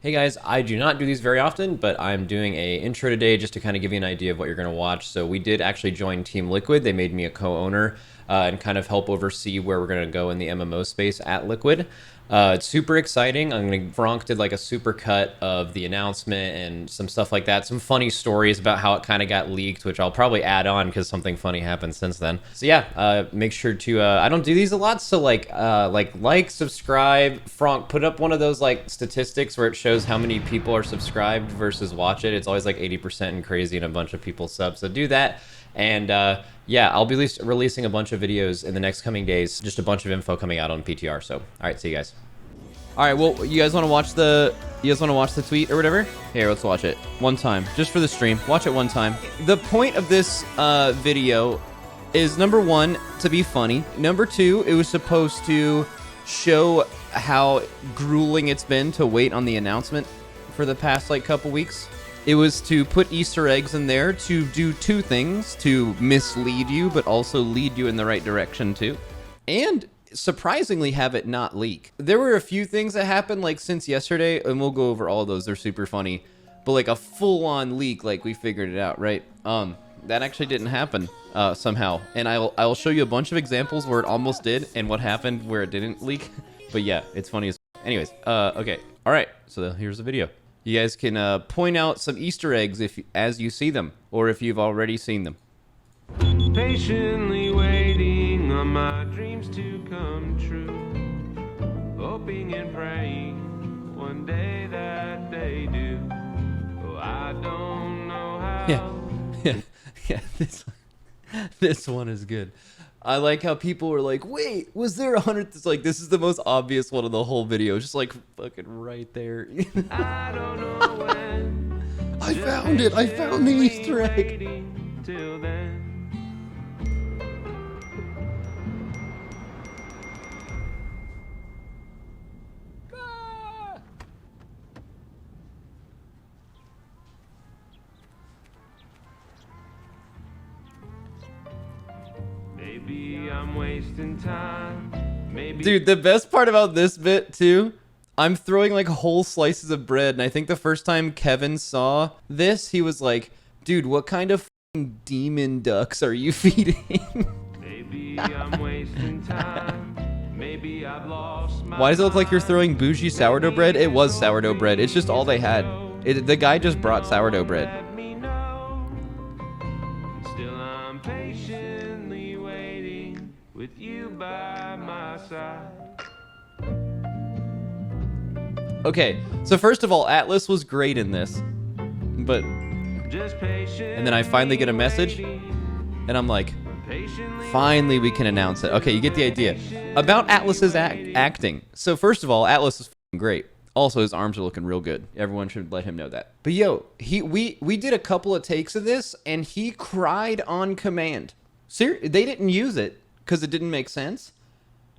Hey guys, I do not do these very often, but I'm doing a intro today just to kind of give you an idea of what you're going to watch. So we did actually join Team Liquid. They made me a co-owner and kind of help oversee where we're going to go in the MMO space at Liquid. It's super exciting. Frank did like a super cut of the announcement and some stuff like that. Some funny stories about how it kind of got leaked, which I'll probably add on because something funny happened since then. So yeah, make sure to, I don't do these a lot. So like, subscribe. Frank, put up one of those like statistics where it shows how many people are subscribed versus watch it. It's always like 80% and crazy and a bunch of people sub. So do that. And yeah, I'll be releasing a bunch of videos in the next coming days. Just a bunch of info coming out on PTR. So, all right, see you guys. All right, well, you guys want to watch the tweet or whatever? Here, let's watch it one time, just for the stream. Watch it one time. The point of this video is, number one, to be funny. Number two, it was supposed to show how grueling it's been to wait on the announcement for the past like couple weeks. It was to put Easter eggs in there to do two things, to mislead you, but also lead you in the right direction too. And surprisingly have it not leak. There were a few things that happened like since yesterday, and we'll go over all of those. They're super funny. But like a full-on leak, like we figured it out, right? That actually didn't happen somehow. And I'll show you a bunch of examples where it almost did and what happened where it didn't leak. But yeah, it's funny as anyways, okay. All right, so here's the video. You guys can point out some Easter eggs as you see them, or if you've already seen them. Patiently waiting on my dreams to come true, hoping and praying one day that they do. Oh, I don't know how. Yeah. This one is good. I like how people were like, wait, was there 100? It's like, this is the most obvious one of the whole video. Just like fucking right there. I don't know when. I found it. I found the Easter egg. Till then. Maybe I'm wasting time. Maybe. Dude, the best part about this bit too, I'm throwing like whole slices of bread, and I think the first time Kevin saw this, he was like, dude, what kind of f***ing demon ducks are you feeding? Maybe I'm wasting time. Maybe I've lost my. Why does it look like you're throwing bougie sourdough bread? It was sourdough bread. It's just all they had. The guy just brought sourdough bread. Let me know. Still I'm patiently waiting with you by my side. Okay, so first of all, Atlas was great in this, but Just patient. and then I finally get a message, and I'm like, finally we can announce it. Okay, you get the idea. About Atlas's acting. So first of all, Atlas is f***ing great. Also, his arms are looking real good. Everyone should let him know that. But yo, we did a couple of takes of this, and he cried on command. They didn't use it because it didn't make sense,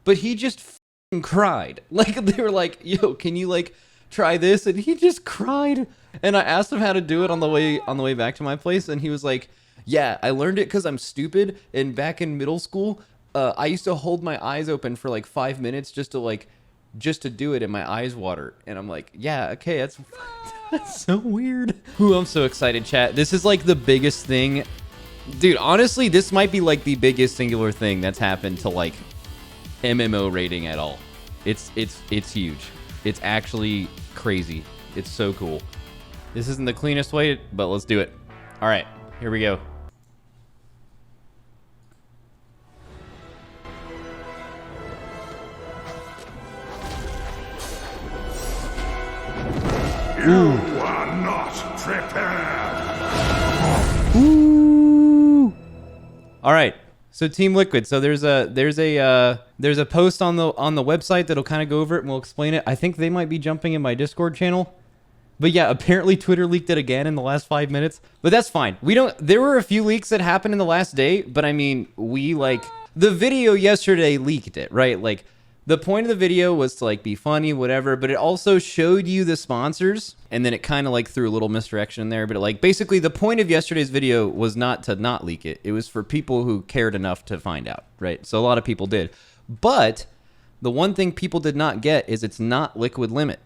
but he just f***ing cried. Like, they were like, yo, can you like try this? And he just cried. And I asked him how to do it on the way back to my place, and he was like, yeah, I learned it because I'm stupid, and back in middle school, I used to hold my eyes open for like 5 minutes just to do it, and my eyes water. And I'm like, yeah, okay, that's so weird. Ooh, I'm so excited, chat. This is like the biggest thing. Dude, honestly, this might be like the biggest singular thing that's happened to like MMO rating at all. It's huge. It's actually crazy. It's so cool. This isn't the cleanest way, but let's do it. All right, here we go. You are not prepared. Ooh. All right. So Team Liquid. So there's a post on the website that'll kind of go over it, and we'll explain it. I think they might be jumping in my Discord channel. But yeah, apparently Twitter leaked it again in the last 5 minutes. But that's fine. There were a few leaks that happened in the last day, but I mean, the video yesterday leaked it, right? Like, the point of the video was to like be funny, whatever, but it also showed you the sponsors, and then it kind of like threw a little misdirection in there. But like basically the point of yesterday's video was not to not leak it. It was for people who cared enough to find out, right? So a lot of people did. But the one thing people did not get is it's not liquid limit.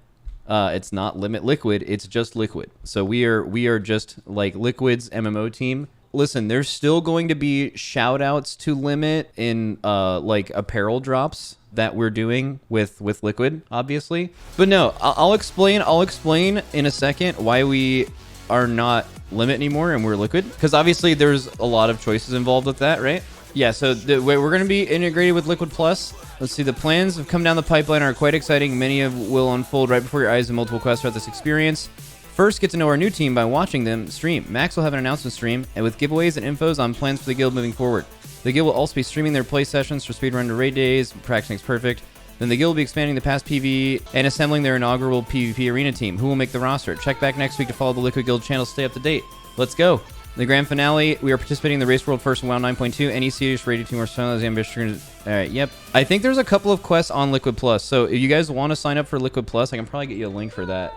It's not Limit Liquid. It's just Liquid. So we are just like Liquid's MMO team. Listen, there's still going to be shout outs to Limit in like apparel drops that we're doing with Liquid, obviously. But no, I'll explain in a second why we are not Limit anymore and we're Liquid. Because obviously there's a lot of choices involved with that, right? Yeah, so we're going to be integrated with Liquid Plus. Let's see, the plans have come down the pipeline are quite exciting. Many of will unfold right before your eyes in multiple quests throughout this experience. First, get to know our new team by watching them stream. Max will have an announcement stream, and with giveaways and infos on plans for the guild moving forward. The guild will also be streaming their play sessions for speedrun to raid days. Practicing is perfect. Then the guild will be expanding the past PvE and assembling their inaugural PvP arena team. Who will make the roster? Check back next week to follow the Liquid Guild channel. Stay up to date. Let's go. The grand finale, we are participating in the Race World First in WoW 9.2. Any serious rated team or Sunrise Ambition. Alright, yep. I think there's a couple of quests on Liquid Plus. So if you guys want to sign up for Liquid Plus, I can probably get you a link for that.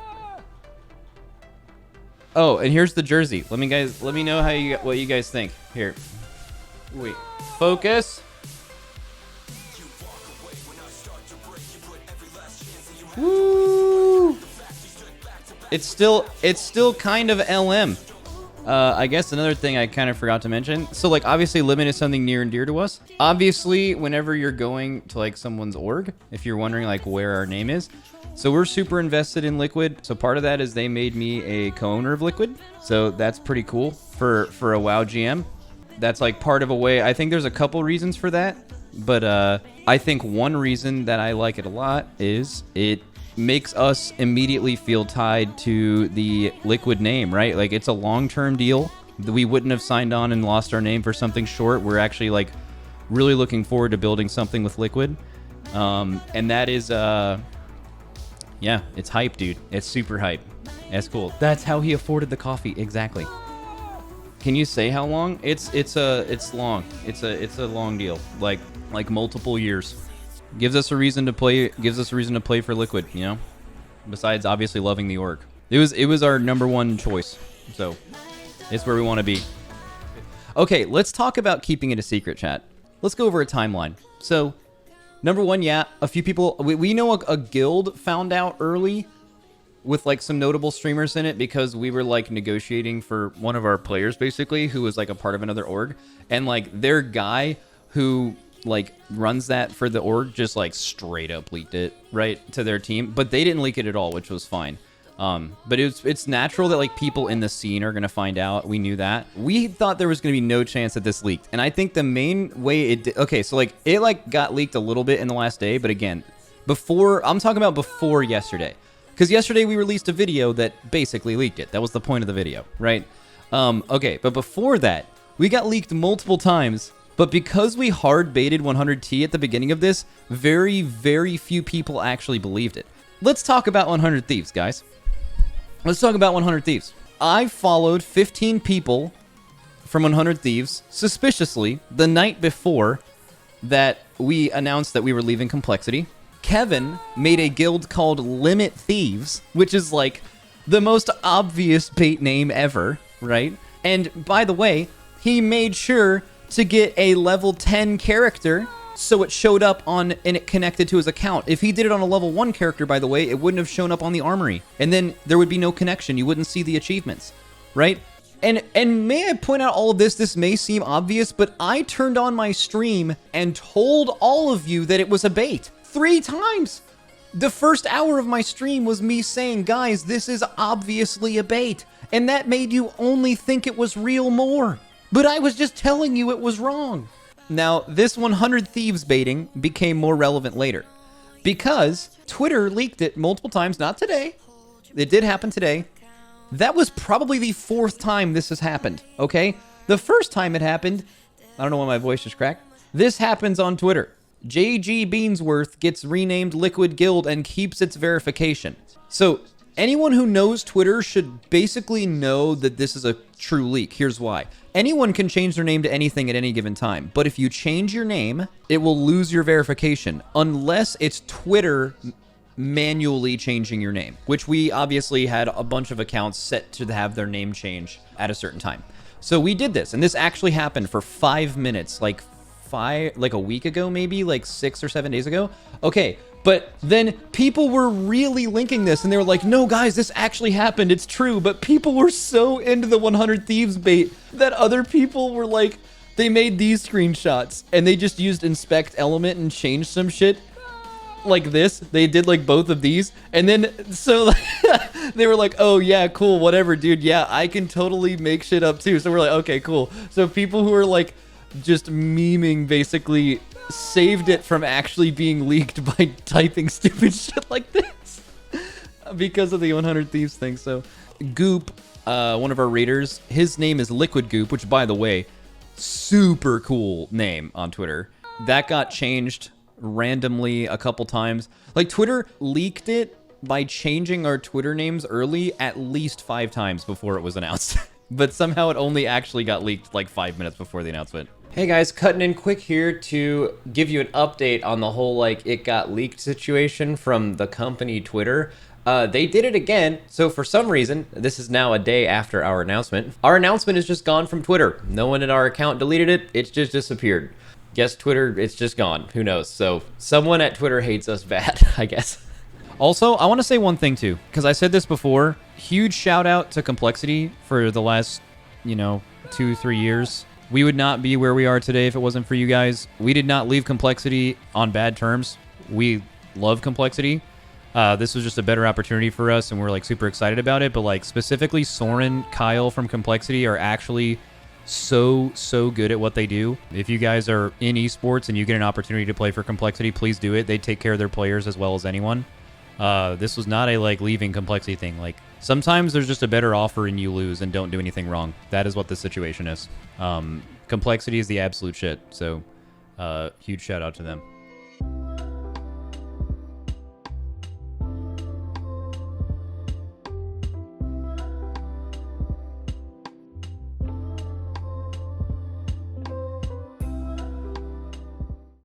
Oh, and here's the jersey. Let me know what you guys think. Here. Wait. Focus. Woo! It's still kind of LM. I guess another thing I kind of forgot to mention. So, like, obviously, Limit is something near and dear to us. Obviously, whenever you're going to, like, someone's org, if you're wondering, like, where our name is. So, we're super invested in Liquid. So, part of that is they made me a co-owner of Liquid. So, that's pretty cool for a WoW GM. That's, like, part of a way. I think there's a couple reasons for that. But I think one reason that I like it a lot is it makes us immediately feel tied to the Liquid name, right? Like, it's a long-term deal. We wouldn't have signed on and lost our name for something short. We're actually, like, really looking forward to building something with Liquid. And that is, yeah, it's hype, dude. It's super hype. That's cool. That's how he afforded the coffee. Exactly. Can you say how long? It's long. It's a long deal. Like multiple years. Gives us a reason to play for Liquid, you know? Besides obviously loving the org. It was our number one choice. So, it's where we want to be. Okay, let's talk about keeping it a secret, chat. Let's go over a timeline. So, number one, yeah, a few people we know a guild found out early with like some notable streamers in it because we were like negotiating for one of our players basically who was like a part of another org, and like their guy who like runs that for the org just like straight up leaked it right to their team, but they didn't leak it at all, which was fine. But it's natural that like people in the scene are gonna find out. We knew that. We thought there was gonna be no chance that this leaked, and I think the main way it did, okay, so like it like got leaked a little bit in the last day, but again, I'm talking about before yesterday, because yesterday we released a video that basically leaked it. That was the point of the video, right? Okay, but before that, we got leaked multiple times. But because we hard baited 100T at the beginning of this, very, very few people actually believed it. Let's talk about 100 Thieves, guys. Let's talk about 100 Thieves. I followed 15 people from 100 Thieves suspiciously the night before that we announced that we were leaving Complexity. Kevin made a guild called Limit Thieves, which is like the most obvious bait name ever, right? And by the way, he made sure to get a level 10 character so it showed up on and it connected to his account. If he did it on a level 1 character, by the way, it wouldn't have shown up on the armory, and then there would be no connection. You wouldn't see the achievements, right? And may I point out all of this? This may seem obvious, but I turned on my stream and told all of you that it was a bait 3 times. The first hour of my stream was me saying, guys, this is obviously a bait, and that made you only think it was real more. But I was just telling you it was wrong. Now, this 100 Thieves baiting became more relevant later because Twitter leaked it multiple times, not today. It did happen today. That was probably the 4th time this has happened, okay? The first time it happened, I don't know why my voice just cracked. This happens on Twitter. JG Beansworth gets renamed Liquid Guild and keeps its verification. So, anyone who knows Twitter should basically know that this is a true leak. Here's why. Anyone can change their name to anything at any given time, but if you change your name, it will lose your verification unless it's Twitter manually changing your name, which we obviously had a bunch of accounts set to have their name change at a certain time. So we did this, and this actually happened for 5 minutes, like a week ago, maybe like 6 or 7 days ago. Okay, But then people were really linking this, and they were like, no, guys, this actually happened. It's true. But people were so into the 100 Thieves bait that other people were like, they made these screenshots, and they just used inspect element and changed some shit like this. They did like both of these, and then so they were like, oh yeah, cool, whatever, dude. Yeah, I can totally make shit up too. So we're like, okay, cool. So people who are like just memeing basically saved it from actually being leaked by typing stupid shit like this because of the 100 Thieves thing. So Goop, one of our raiders, his name is Liquid Goop, which by the way, super cool name on Twitter. That got changed randomly a couple times. Like Twitter leaked it by changing our Twitter names early at least 5 times before it was announced. But somehow it only actually got leaked like 5 minutes before the announcement. Hey guys, cutting in quick here to give you an update on the whole like it got leaked situation from the company Twitter. They did it again, so for some reason, this is now a day after our announcement. Our announcement is just gone from Twitter. No one at our account deleted it, it's just disappeared. Guess Twitter, it's just gone. Who knows? So someone at Twitter hates us bad, I guess. Also, I want to say one thing too, because I said this before. Huge shout out to Complexity for the last, 2-3 years. We would not be where we are today if it wasn't for you guys. We did not leave Complexity on bad terms. We love Complexity. This was just a better opportunity for us, and we're like super excited about it. But like specifically, Soren, Kyle from Complexity are actually so good at what they do. If you guys are in esports and you get an opportunity to play for Complexity, please do it. They take care of their players as well as anyone. This was not a like leaving Complexity thing. Like sometimes there's just a better offer and you lose and don't do anything wrong. That is what the situation is. Complexity is the absolute shit. So huge shout out to them.